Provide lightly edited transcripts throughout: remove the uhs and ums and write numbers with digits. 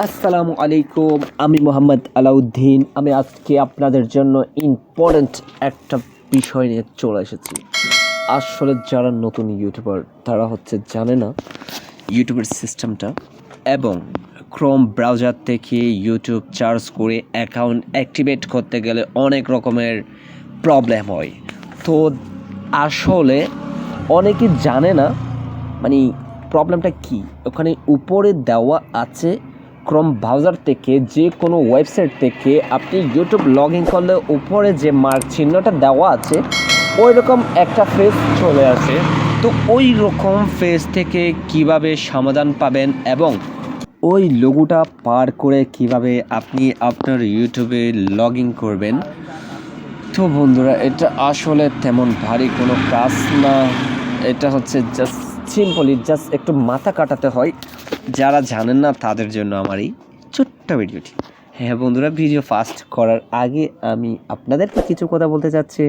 আসসালামু আলাইকুম। আমি মোহাম্মদ আলাউদ্দিন। আমি আজকে আপনাদের জন্য ইম্পর্ট্যান্ট একটা বিষয় নিয়ে চলে এসেছি। আসলে যারা নতুন ইউটিউবার তারা জানে না ইউটিউবের সিস্টেমটা, এবং ক্রোম ব্রাউজার থেকে ইউটিউব সার্চ করে অ্যাকাউন্ট অ্যাক্টিভেট করতে গেলে অনেক রকমের প্রবলেম হয়। তো আসলে অনেকে জানে না মানে প্রবলেমটা কি। ওখানে উপরে দেওয়া আছে ক্রোম ব্রাউজার থেকে যে কোনো ওয়েবসাইট থেকে আপনি ইউটিউব লগ ইন করলে উপরে যে মার্ক চিহ্নটা দেওয়া আছে ওই রকম একটা ফেজ চলে আসে। তো ওই রকম ফেজ থেকে কিভাবে সমাধান পাবেন এবং ওই লোগোটা পার করে কিভাবে আপনি আপনার ইউটিউবে লগ ইন করবেন। তো বন্ধুরা, এটা আসলে তেমন ভারী কোনো কাজ না। এটা জাস্ট সিম্পলি একটু মাথা কাটাতে হয়। যারা জানেন না তাদের জন্য আমার এই ছোট্ট ভিডিওটি। হ্যাঁ বন্ধুরা, ভিডিও ফাস্ট করার আগে আমি আপনাদেরকে কিছু কথা বলতে চাচ্ছি।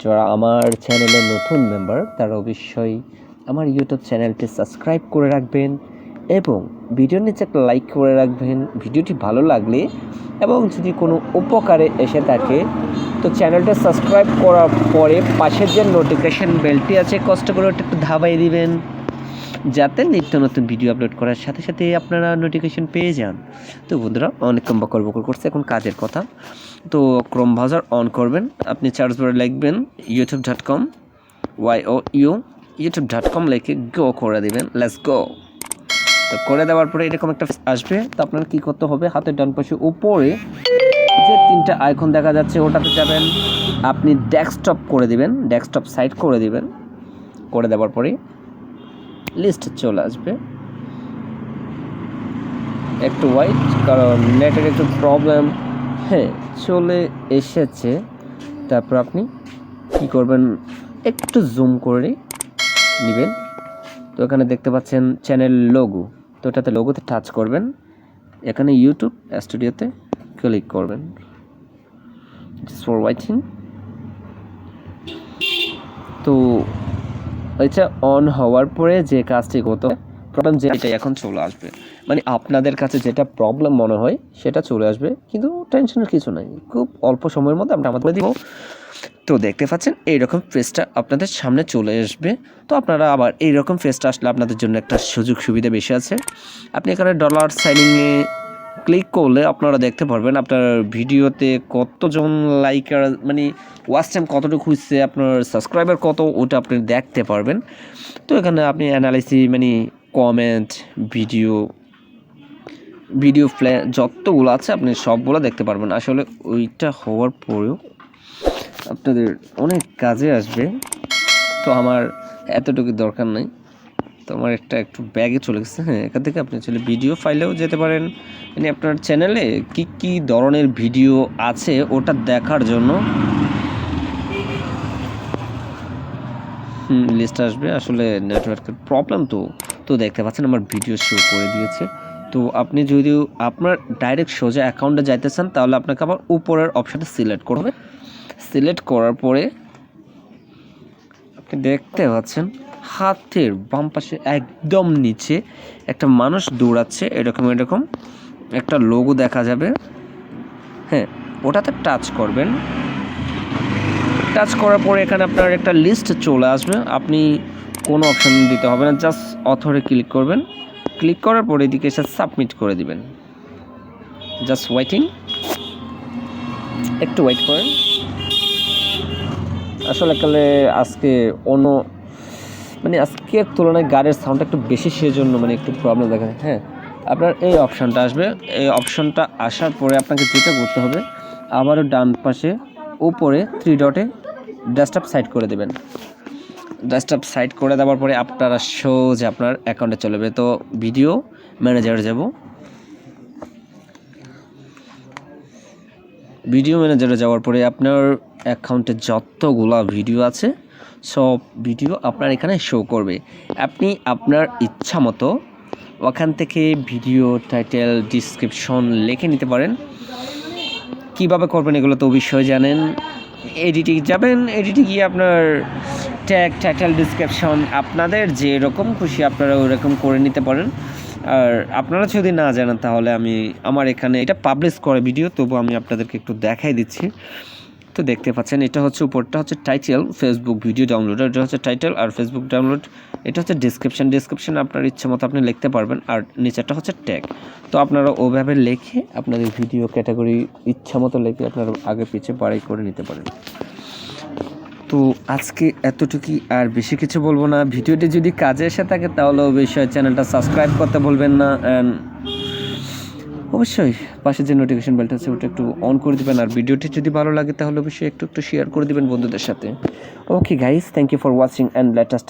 যারা আমার চ্যানেলের নতুন মেম্বার তারা অবশ্যই আমার ইউটিউব চ্যানেলটি সাবস্ক্রাইব করে রাখবেন এবং ভিডিওর নিচে একটা লাইক করে রাখবেন ভিডিওটি ভালো লাগলে, এবং যদি কোনো উপকারে এসে থাকে তো চ্যানেলটা সাবস্ক্রাইব করার পরে পাশের যে নোটিফিকেশান বেলটি আছে কষ্ট করে ওটা একটু দাবাই দিবেন, যাতে নিত্য নতুন ভিডিও আপলোড করার সাথে সাথে আপনারা নোটিফিকেশান পেয়ে যান। তো বন্ধুরা, অনেকক্ষণ বকর করছে, এখন কাজের কথা। তো ক্রোম ব্রাউজার অন করবেন, আপনি সার্চ বারে লিখবেন youtube.com youtube.com লিখে গো করে দিবেন। Let's go. তো করে দেওয়ার পরে এরকম একটা আসবে। তো আপনার কী করতে হবে, হাতের ডান পাশে উপরে যে তিনটা আইকন দেখা যাচ্ছে ওটাতে যাবেন, আপনি ডেস্কটপ করে দিবেন, ডেস্কটপ সাইড করে দিবেন। করে দেওয়ার পরে লিস্ট চলে আসবে। একটু ওয়াইট, কারণ নেটের একটু প্রবলেম। হ্যাঁ, চলে এসেছে। তারপর আপনি কি করবেন, একটু জুম করে নেবেন। তো এখানে দেখতে পাচ্ছেন চ্যানেল লোগো, তো এটাতে লোগোতে টাচ করবেন। এখানে ইউটিউব স্টুডিওতে ক্লিক করবেন। Just for waiting. তো এটা অন হওয়ার পরে যে কাজটি করতে প্রবলেম যেটা এখন চলে আসবে, মানে আপনাদের কাছে যেটা প্রবলেম মনে হয় সেটা চলে আসবে, কিন্তু টেনশনের কিছু নাই, খুব অল্প সময়ের মধ্যে আমরা আমাদের দিব। তো দেখতে পাচ্ছেন এইরকম ফেসটা আপনাদের সামনে চলে আসবে। তো আপনারা আবার এইরকম ফেসটা আসলে আপনাদের জন্য একটা সুযোগ সুবিধা বেশি আছে। আপনি এখানে ডলার সাইনিংয়ে ক্লিক করলে আপনারা দেখতে পারবেন আপনার ভিডিওতে কতজন লাইকার, মানে ওয়াচ টাইম কতটুকু হচ্ছে, আপনার সাবস্ক্রাইবার কত, ওটা আপনি দেখতে পারবেন। তো এখানে আপনি অ্যানালাইসিস, মানে কমেন্ট, ভিডিও প্লে যতগুলো আছে আপনি সবগুলো দেখতে পারবেন। আসলে ওইটা হওয়ার পরেও আপনাদের অনেক কাজে আসবে। তো আমার এতটুকু দরকার নাই, তো আমার একটু ব্যাগে চলে গেছে। হ্যাঁ, এখান থেকে আপনি চলে ভিডিও ফাইলেও যেতে পারেন, মানে আপনার চ্যানেলে কি ধরনের ভিডিও আছে ওটা দেখার জন্য লিস্ট আসবে। আসলে নেটওয়ার্কের প্রবলেম। তো দেখতে পাচ্ছেন আমার ভিডিও শো করে দিয়েছে। তো আপনি যদি আপনার ডাইরেক্ট সোজা অ্যাকাউন্টে যাইতে চান তাহলে আপনাকে আবার উপরের অপশানটা সিলেক্ট করবে। সিলেক্ট করার পরে আপনি দেখতে পাচ্ছেন হাতের বাম পাশে একদম নিচে একটা মানুষ দৌড়াচ্ছে, এরকম একটা লোগো দেখা যাবে। হ্যাঁ, ওটাতে টাচ করবেন। টাচ করার পরে এখানে আপনার একটা লিস্ট চলে আসবে। আপনি কোনো অপশান দিতে হবে না, জাস্ট অথরে ক্লিক করবেন। ক্লিক করার পরে এদিকে এসে সাবমিট করে দিবেন। জাস্ট ওয়েটিং, একটু ওয়েট করেন। আসলে আজকে আজকের তুলনায় গাড়ির সাউন্ডটা একটু বেশি, সেজন্য একটু প্রবলেম দেখা যায়। হ্যাঁ, আপনার এই অপশানটা আসবে। এই অপশানটা আসার পরে আপনাকে যেটা করতে হবে, আবারও ডান পাশে উপরে 3 ডটে ডেস্কটপ সাইড করে দেবেন। ডেস্কটপ সাইড করে দেওয়ার পরে আপনারা সোজা আপনার অ্যাকাউন্টে চলে যাবে। তো ভিডিও ম্যানেজারে যাব। ভিডিও ম্যানেজারে যাওয়ার পরে আপনার অ্যাকাউন্টে যতগুলো ভিডিও আছে সব ভিডিও আপনার এখানে শো করবে। আপনি আপনার ইচ্ছা মতো ওখান থেকে ভিডিও টাইটেল, ডিসক্রিপশন লিখে নিতে পারেন। কিভাবে করবেন এগুলো তো অবশ্যই জানেন। এডিটিং যাবেন, এডিটিং গিয়ে আপনার ট্যাগ, টাইটেল, ডিসক্রিপশন আপনাদের যেরকম খুশি আপনারা ওরকম করে নিতে পারেন। আর আপনারা যদি না জানেন তাহলে আমি আমার এখানে এটা পাবলিশ করে ভিডিও, তবু আমি আপনাদেরকে একটু দেখাই দিচ্ছি। তো দেখতে পাচ্ছেন এটা হচ্ছে উপরটা হচ্ছে টাইটেল, ফেসবুক ভিডিও ডাউনলোড, এটা হচ্ছে টাইটেল আর ফেসবুক ডাউনলোড, এটা হচ্ছে ডিসক্রিপশন আপনার ইচ্ছে মতো আপনি লিখতে পারবেন, আর নিচেরটা হচ্ছে ট্যাগ। তো আপনারা ওভাবে লিখে আপনাদের ভিডিও ক্যাটাগরি ইচ্ছা মতো লিখে আপনারা আগে পিছিয়ে বাড়াই করে নিতে পারেন। তো আজকে এতটুকুই, আর বেশি কিছু বলবো না। ভিডিওটি যদি কাজে এসে থাকে তাহলে অবশ্যই চ্যানেলটা সাবস্ক্রাইব করতে ভুলবেন না, অ্যান্ড অবশ্যই পাশে যে নোটিফিকেশন বেলটা আছে ওটা একটু অন করে দিবেন। আর ভিডিওটি যদি ভালো লাগে তাহলে অবশ্যই একটু শেয়ার করে দিবেন বন্ধুদের সাথে। Okay guys, thank you for watching and let us